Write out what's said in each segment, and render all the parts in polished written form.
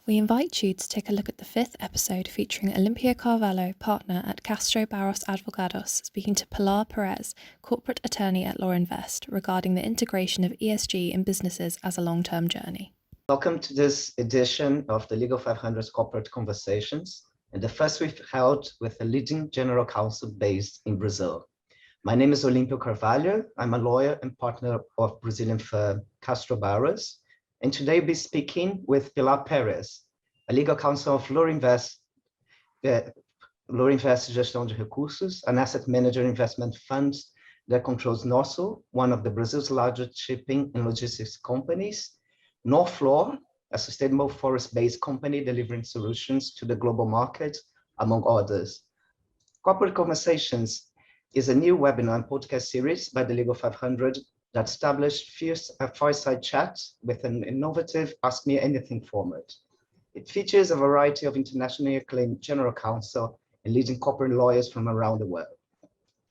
We invite you to take a look at the fifth episode featuring Olympia Carvalho, partner at Castro Barros Advogados, speaking to Pilar Perez, corporate attorney at Law Invest, regarding the integration of ESG in businesses as a long-term journey. Welcome to this edition of the Legal 500's Corporate Conversations, and the first we've held with a leading general counsel based in Brazil. My name is Olympia Carvalho. I'm a lawyer and partner of Brazilian firm Castro Barros, and today we'll be speaking with Pilar Perez, a legal counsel of Law Invest Gestão de Recursos, an asset manager investment fund that controls Norsul, one of the Brazil's largest shipping and logistics companies, Norflor, a sustainable forest-based company delivering solutions to the global market, among others. Corporate Conversations is a new webinar and podcast series by the Legal 500 that established a fireside chat with an innovative Ask Me Anything format. It features a variety of internationally acclaimed general counsel and leading corporate lawyers from around the world,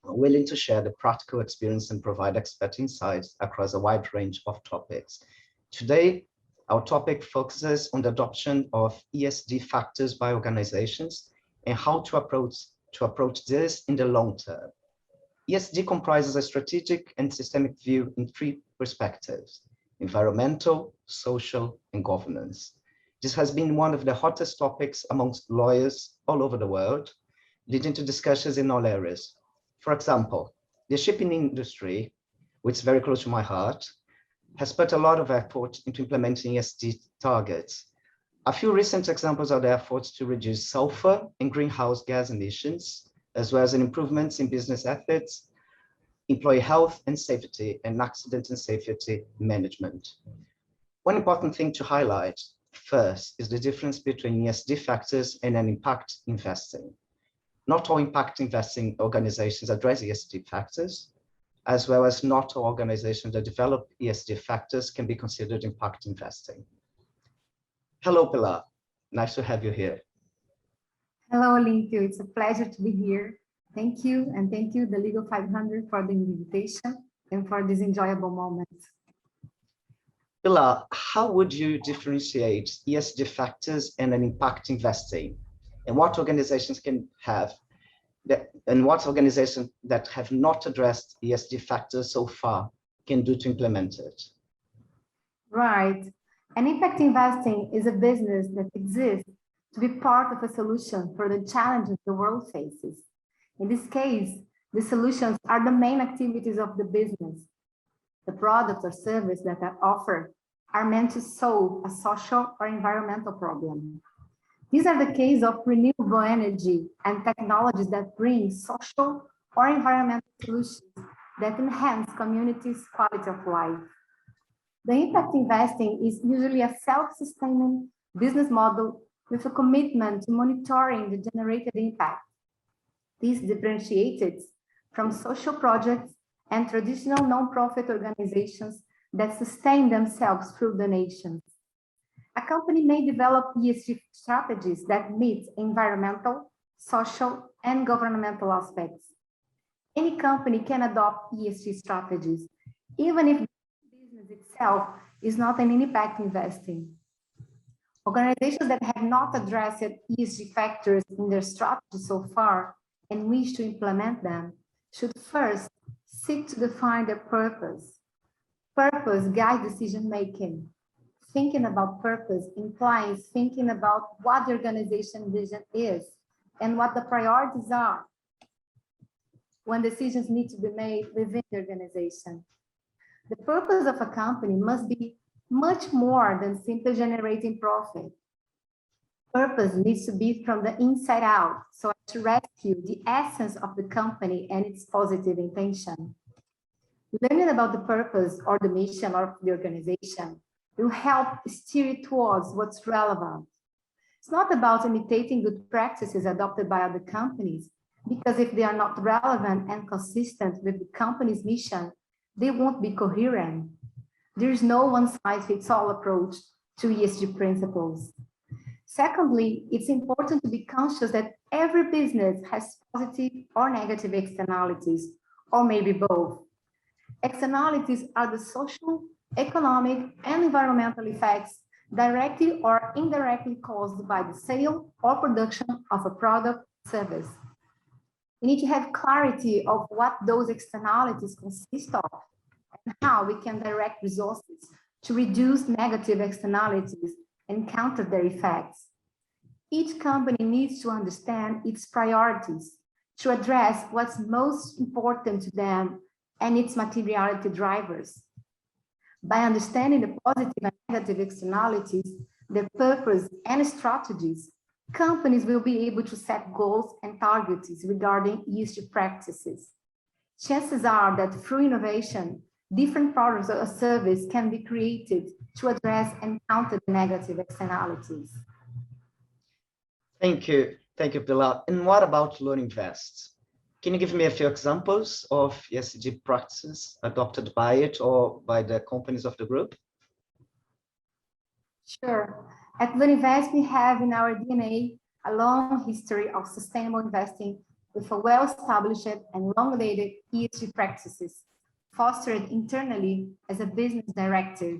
willing to share the practical experience and provide expert insights across a wide range of topics. Today, our topic focuses on the adoption of ESG factors by organizations and how to approach this in the long term. ESG comprises a strategic and systemic view in three perspectives: environmental, social, and governance. This has been one of the hottest topics amongst lawyers all over the world, leading to discussions in all areas. For example, the shipping industry, which is very close to my heart, has put a lot of effort into implementing ESG targets. A few recent examples are the efforts to reduce sulfur and greenhouse gas emissions, as well as improvements in business ethics, employee health and safety, and accident and safety management. One important thing to highlight first is the difference between ESG factors and an impact investing. Not all impact investing organizations address ESG factors, as well as not all organizations that develop ESG factors can be considered impact investing. Hello, Pilar. Nice to have you here. Hello, Olympia. It's a pleasure to be here. Thank you, and thank you, the Legal 500, for the invitation and for this enjoyable moment. Pilar, how would you differentiate ESG factors and an impact investing? And what organizations can have and what organizations that have not addressed ESG factors so far can do to implement it? Right. And impact investing is a business that exists to be part of a solution for the challenges the world faces. In this case, the solutions are the main activities of the business. The products or services that are offered are meant to solve a social or environmental problem. These are the case of renewable energy and technologies that bring social or environmental solutions that enhance communities' quality of life. The impact investing is usually a self-sustaining business model with a commitment to monitoring the generated impact. This differentiates from social projects and traditional non-profit organizations that sustain themselves through donations. A company may develop ESG strategies that meet environmental, social, and governmental aspects. Any company can adopt ESG strategies, even if the business itself is not an impact investing. Organizations that have not addressed ESG factors in their strategy so far and wish to implement them should first seek to define their purpose. Purpose guides decision-making. Thinking about purpose implies thinking about what the organization vision is and what the priorities are when decisions need to be made within the organization. The purpose of a company must be much more than simply generating profit. Purpose needs to be from the inside out, so as to rescue the essence of the company and its positive intention. Learning about the purpose or the mission of the organization will help steer it towards what's relevant. It's not about imitating good practices adopted by other companies, because if they are not relevant and consistent with the company's mission, they won't be coherent. There is no one-size-fits-all approach to ESG principles. Secondly, it's important to be conscious that every business has positive or negative externalities, or maybe both. Externalities are the social, economic, and environmental effects directly or indirectly caused by the sale or production of a product or service. We need to have clarity of what those externalities consist of and how we can direct resources to reduce negative externalities and counter their effects. Each company needs to understand its priorities to address what's most important to them and its materiality drivers. By understanding the positive and negative externalities, their purpose and strategies, companies will be able to set goals and targets regarding ESG practices. Chances are that through innovation, different products or services can be created to address and counter the negative externalities. Thank you, Pilar. And what about LearnInvest? Can you give me a few examples of ESG practices adopted by it or by the companies of the group? Sure. At LearnInvest, we have in our DNA a long history of sustainable investing with a well-established and long-dated ESG practices, fostered internally as a business directive.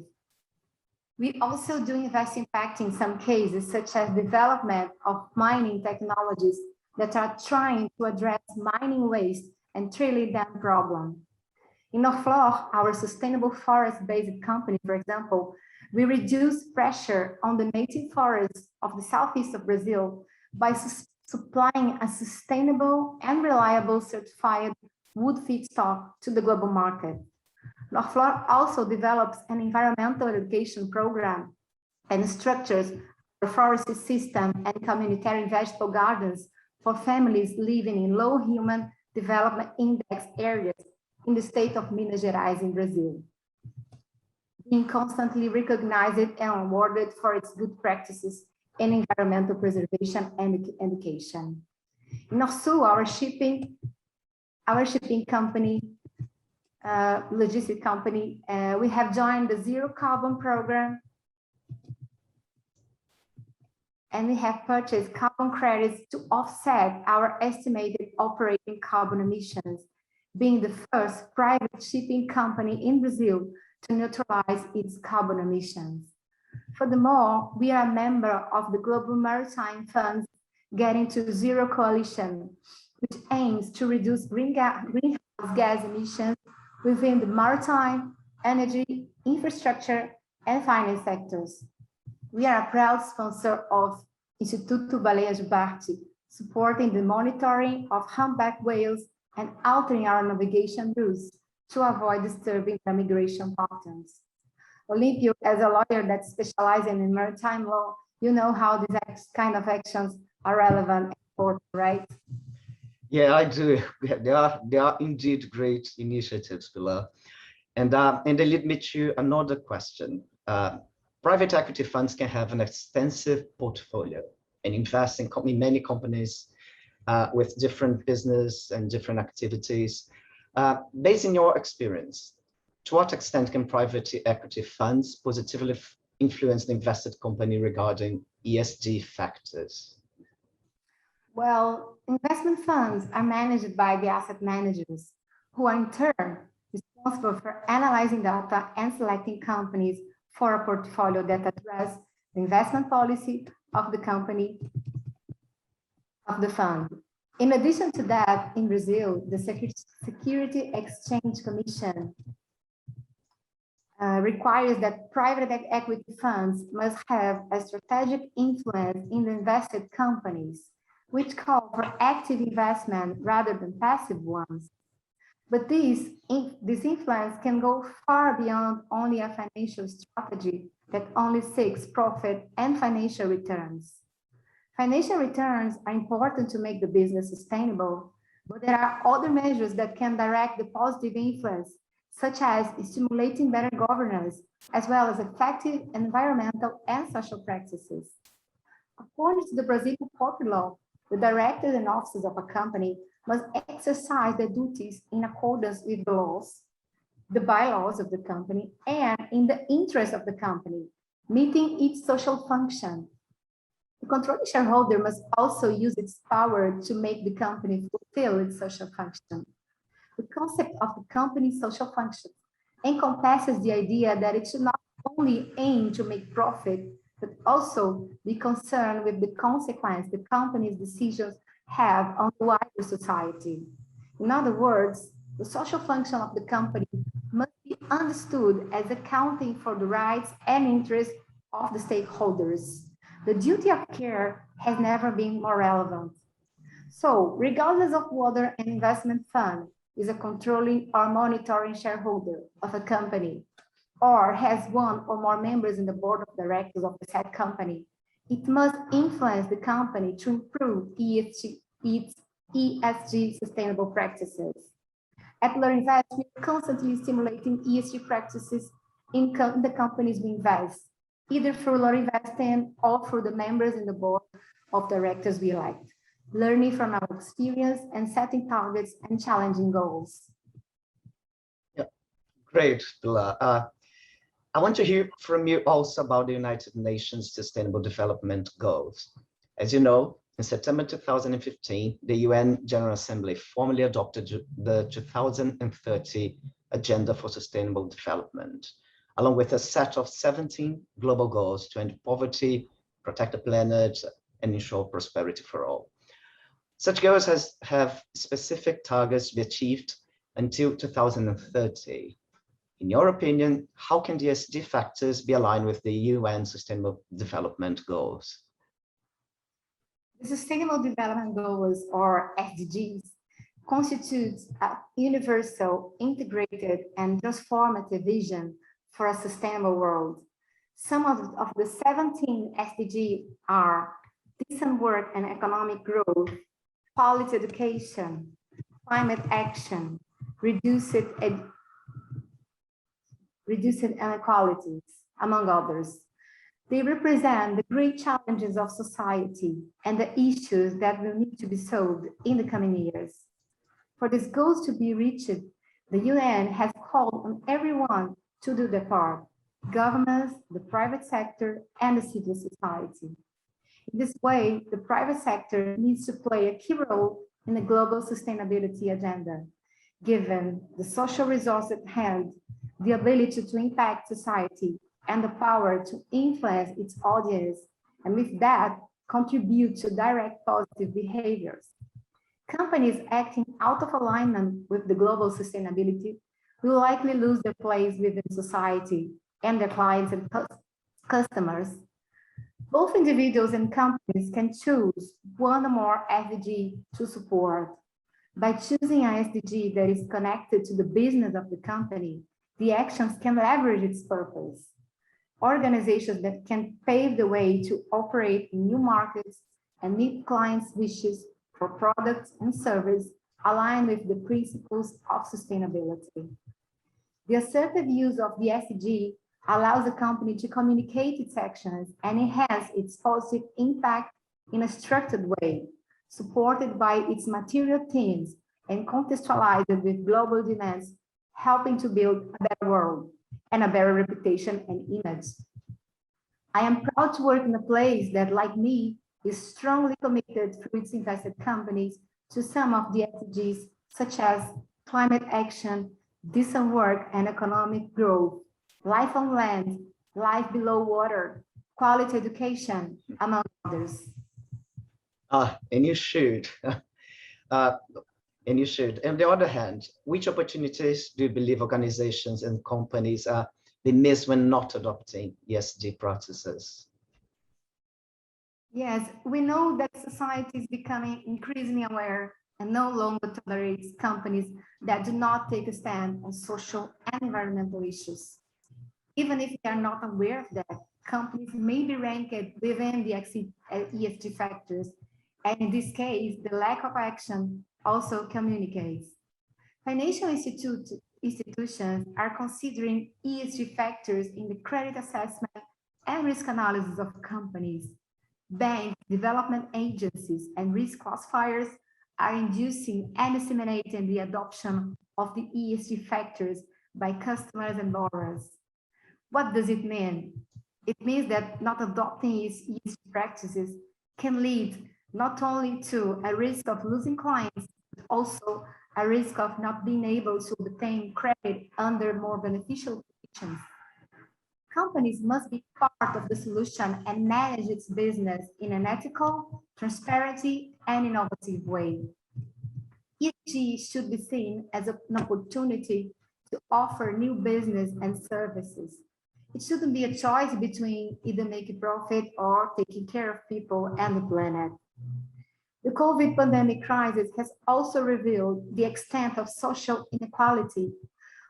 We also do invest impact in some cases, such as development of mining technologies that are trying to address mining waste and trailing dam problem. In Norflor, our sustainable forest-based company, for example, we reduce pressure on the native forests of the southeast of Brazil by supplying a sustainable and reliable certified wood feedstock to the global market. Norflor also develops an environmental education program and structures a forestry system and communitarian vegetable gardens for families living in low human development index areas in the state of Minas Gerais in Brazil. Being constantly recognized and awarded for its good practices in environmental preservation and education. In Norsul, our shipping company, logistic company, we have joined the Zero Carbon Program, and we have purchased carbon credits to offset our estimated operating carbon emissions, being the first private shipping company in Brazil to neutralize its carbon emissions. Furthermore, we are a member of the Global Maritime Fund's Getting to Zero Coalition, which aims to reduce greenhouse gas emissions within the maritime, energy, infrastructure, and finance sectors. We are a proud sponsor of Instituto Baleia Jubarte, supporting the monitoring of humpback whales and altering our navigation routes to avoid disturbing the migration patterns. Olympio, as a lawyer that specializes in maritime law, you know how these kind of actions are relevant and important, right? Yeah, I do. They are indeed great initiatives, Pilar. And they lead me to another question. Private equity funds can have an extensive portfolio and invest in many companies with different business and different activities. Based on your experience, to what extent can private equity funds positively influence the invested company regarding ESG factors? Well, investment funds are managed by the asset managers, who are in turn responsible for analyzing data and selecting companies for a portfolio that address the investment policy of the company, of the fund. In addition to that, in Brazil, the Security Exchange Commission requires that private equity funds must have a strategic influence in the invested companies, which call for active investment rather than passive ones. But this influence can go far beyond only a financial strategy that only seeks profit and financial returns. Financial returns are important to make the business sustainable, but there are other measures that can direct the positive influence, such as stimulating better governance, as well as effective environmental and social practices. According to the Brazilian corporate law, the directors and officers of a company must exercise their duties in accordance with the laws, the bylaws of the company, and in the interest of the company, meeting its social function. The controlling shareholder must also use its power to make the company fulfill its social function. The concept of the company's social function encompasses the idea that it should not only aim to make profit, but also be concerned with the consequence the company's decisions have on the wider society. In other words, the social function of the company must be understood as accounting for the rights and interests of the stakeholders. The duty of care has never been more relevant. So, regardless of whether an investment fund is a controlling or monitoring shareholder of a company, or has one or more members in the board of directors of the said company, it must influence the company to improve its ESG sustainable practices. At LearnInvest, we are constantly stimulating ESG practices in the companies we invest, either through LearnInvest or through the members in the board of directors we elect, learning from our experience and setting targets and challenging goals. Yeah, great, Pilar. I want to hear from you also about the United Nations Sustainable Development Goals. As you know, in September 2015, the UN General Assembly formally adopted the 2030 Agenda for Sustainable Development, along with a set of 17 global goals to end poverty, protect the planet, and ensure prosperity for all. Such goals have specific targets to be achieved until 2030. In your opinion, how can the ESG factors be aligned with the UN Sustainable Development Goals? The Sustainable Development Goals, or SDGs, constitute a universal, integrated, and transformative vision for a sustainable world. Some of the 17 SDGs are decent work and economic growth, quality education, climate action, reduced inequalities, among others. They represent the great challenges of society and the issues that will need to be solved in the coming years. For these goals to be reached, the UN has called on everyone to do their part: governments, the private sector, and the civil society. In this way, the private sector needs to play a key role in the global sustainability agenda, given the social resource at hand, the ability to impact society, and the power to influence its audience, and with that, contribute to direct positive behaviors. Companies acting out of alignment with the global sustainability will likely lose their place within society and their clients and customers. Both individuals and companies can choose one or more SDG to support. By choosing an SDG that is connected to the business of the company, the actions can leverage its purpose. Organizations that can pave the way to operate in new markets and meet clients' wishes for products and services aligned with the principles of sustainability. The assertive use of the SDG allows the company to communicate its actions and enhance its positive impact in a structured way, supported by its material teams and contextualized with global demands, helping to build a better world and a better reputation and image. I am proud to work in a place that, like me, is strongly committed through its invested companies to some of the SDGs, such as climate action, decent work and economic growth, life on land, life below water, quality education, among others. And you should. And you should. On the other hand, which opportunities do you believe organizations and companies they miss when not adopting ESG practices? Yes, we know that society is becoming increasingly aware and no longer tolerates companies that do not take a stand on social and environmental issues. Even if they are not aware of that, companies may be ranked within the ESG factors, and in this case, the lack of action also communicates. Financial institutions are considering ESG factors in the credit assessment and risk analysis of companies. Banks, development agencies, and risk classifiers are inducing and disseminating the adoption of the ESG factors by customers and borrowers. What does it mean? It means that not adopting ESG practices can lead not only to a risk of losing clients, but also a risk of not being able to obtain credit under more beneficial conditions. companies must be part of the solution and manage its business in an ethical, transparent, and innovative way. ESG should be seen as an opportunity to offer new business and services. It shouldn't be a choice between either making profit or taking care of people and the planet. The COVID pandemic crisis has also revealed the extent of social inequality.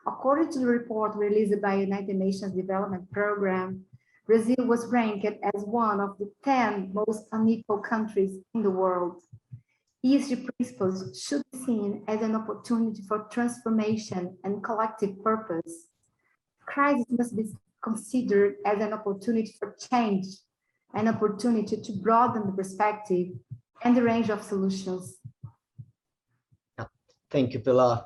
According to the report released by the United Nations Development Program, Brazil was ranked as one of the 10 most unequal countries in the world. ESG principles should be seen as an opportunity for transformation and collective purpose. Crisis must be considered as an opportunity for change, an opportunity to broaden the perspective and the range of solutions. Thank you, Pilar.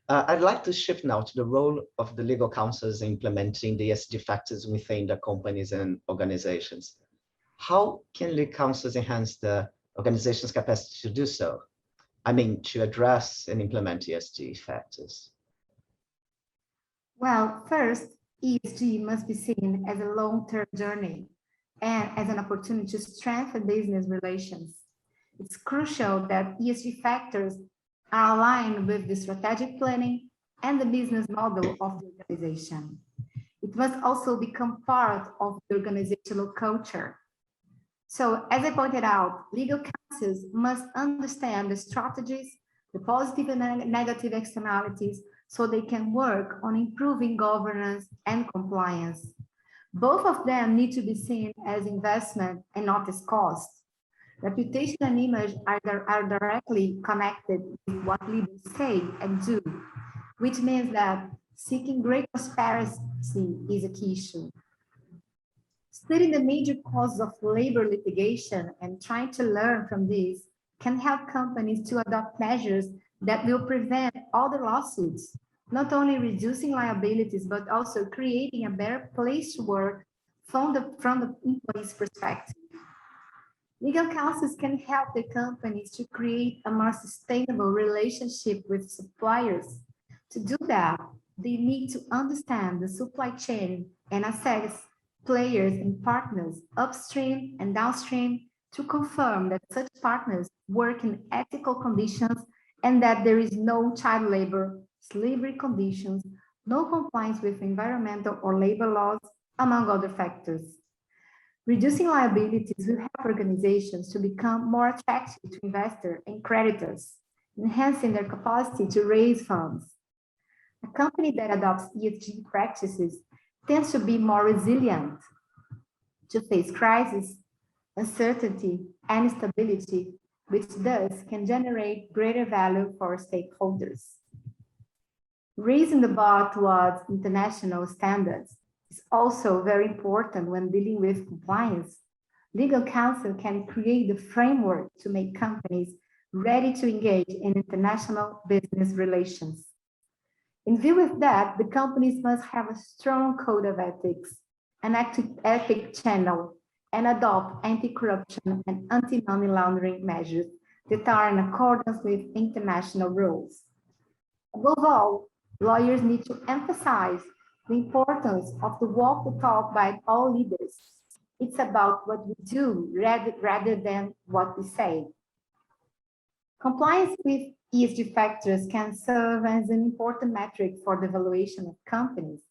I'd like to shift now to the role of the legal counsels implementing the ESG factors within the companies and organizations. How can legal counsels enhance the organization's capacity to do so? I mean, to address and implement ESG factors. Well, first, ESG must be seen as a long-term journey and as an opportunity to strengthen business relations. It's crucial that ESG factors are aligned with the strategic planning and the business model of the organization. It must also become part of the organizational culture. So, as I pointed out, legal counsels must understand the strategies, the positive and negative externalities, so they can work on improving governance and compliance. Both of them need to be seen as investment and not as cost. Reputation and image are directly connected with what leaders say and do, which means that seeking great transparency is a key issue. Studying the major causes of labor litigation and trying to learn from these can help companies to adopt measures that will prevent other lawsuits, not only reducing liabilities, but also creating a better place to work from the employee's perspective. Legal counsels can help the companies to create a more sustainable relationship with suppliers. To do that, they need to understand the supply chain and assess players and partners upstream and downstream to confirm that such partners work in ethical conditions and that there is no child labor, slavery conditions, no compliance with environmental or labor laws, among other factors. Reducing liabilities will help organizations to become more attractive to investors and creditors, enhancing their capacity to raise funds. A company that adopts ESG practices tends to be more resilient to face crisis, uncertainty, and instability, which thus can generate greater value for stakeholders. Raising the bar towards international standards is also very important when dealing with compliance. Legal counsel can create the framework to make companies ready to engage in international business relations. In view of that, the companies must have a strong code of ethics, an active ethic channel, and adopt anti-corruption and anti-money laundering measures that are in accordance with international rules. Above all, lawyers need to emphasize the importance of the walk the talk by all leaders. It's about what we do rather than what we say. Compliance with ESG factors can serve as an important metric for the evaluation of companies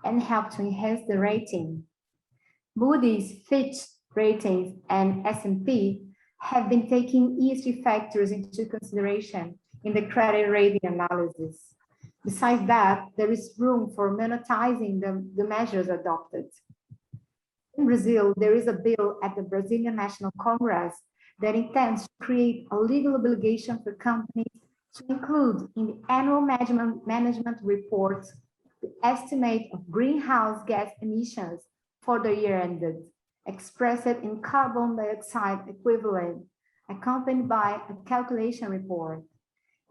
and help to enhance the rating. Moody's, Fitch Ratings, and S&P have been taking ESG factors into consideration in the credit rating analysis. Besides that, there is room for monetizing the measures adopted. In Brazil, there is a bill at the Brazilian National Congress that intends to create a legal obligation for companies to include in the annual management reports the estimate of greenhouse gas emissions for the year ended, expressed in carbon dioxide equivalent, accompanied by a calculation report.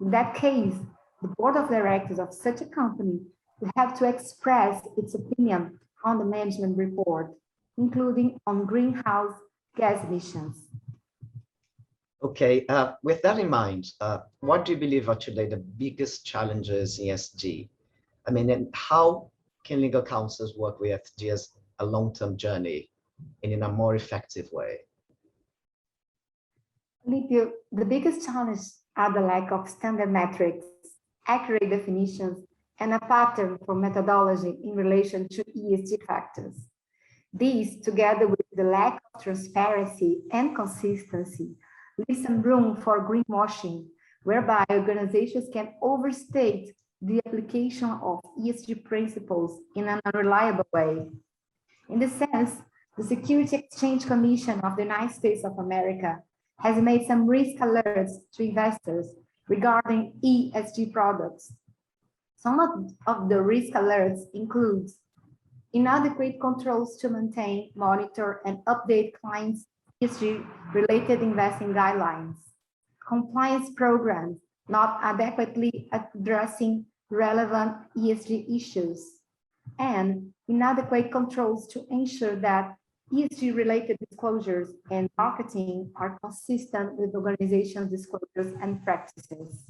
In that case, the board of directors of such a company will have to express its opinion on the management report, including on greenhouse gas emissions. Okay, with that in mind, what do you believe are today the biggest challenges in ESG? I mean, and how can legal counsels work with a long-term journey and in a more effective way? Livio, the biggest challenges are the lack of standard metrics, accurate definitions, and a pattern for methodology in relation to ESG factors. These, together with the lack of transparency and consistency, leave some room for greenwashing, whereby organizations can overstate the application of ESG principles in an unreliable way. In this sense, the Security Exchange Commission of the United States of America has made some risk alerts to investors regarding ESG products. Some of the risk alerts include inadequate controls to maintain, monitor, and update clients' ESG-related investing guidelines, compliance programs not adequately addressing relevant ESG issues, and inadequate controls to ensure that ESG-related disclosures and marketing are consistent with organizations' disclosures and practices.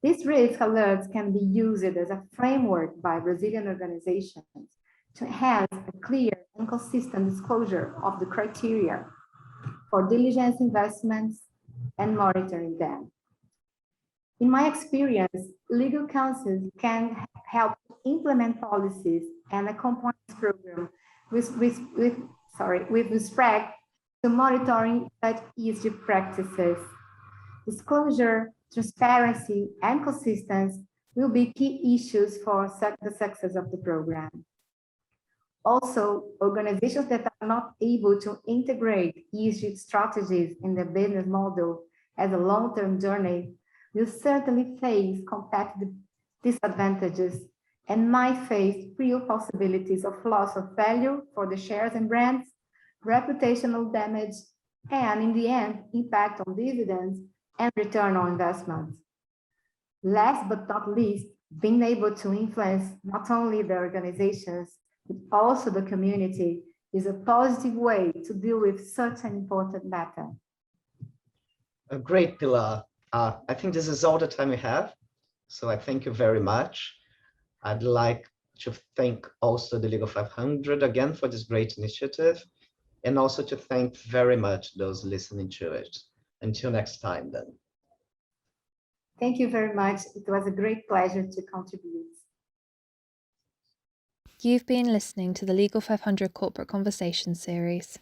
These risk alerts can be used as a framework by Brazilian organizations to enhance a clear and consistent disclosure of the criteria for diligence investments and monitoring them. In my experience, legal counsels can help implement policies and a compliance program with respect to monitoring such ESG practices. Disclosure, transparency, and consistency will be key issues for the success of the program. Also, organizations that are not able to integrate ESG strategies in their business model as a long-term journey will certainly face competitive disadvantages and might face real possibilities of loss of value for the shares and brands, reputational damage, and in the end, impact on dividends and return on investment. Last but not least, being able to influence not only the organizations, but also the community is a positive way to deal with such an important matter. Great, Pilar. I think this is all the time we have. So I thank you very much. I'd like to thank also the Legal 500 again for this great initiative, and also to thank very much those listening to it. Until next time then. Thank you very much. It was a great pleasure to contribute. You've been listening to the Legal 500 Corporate Conversation series.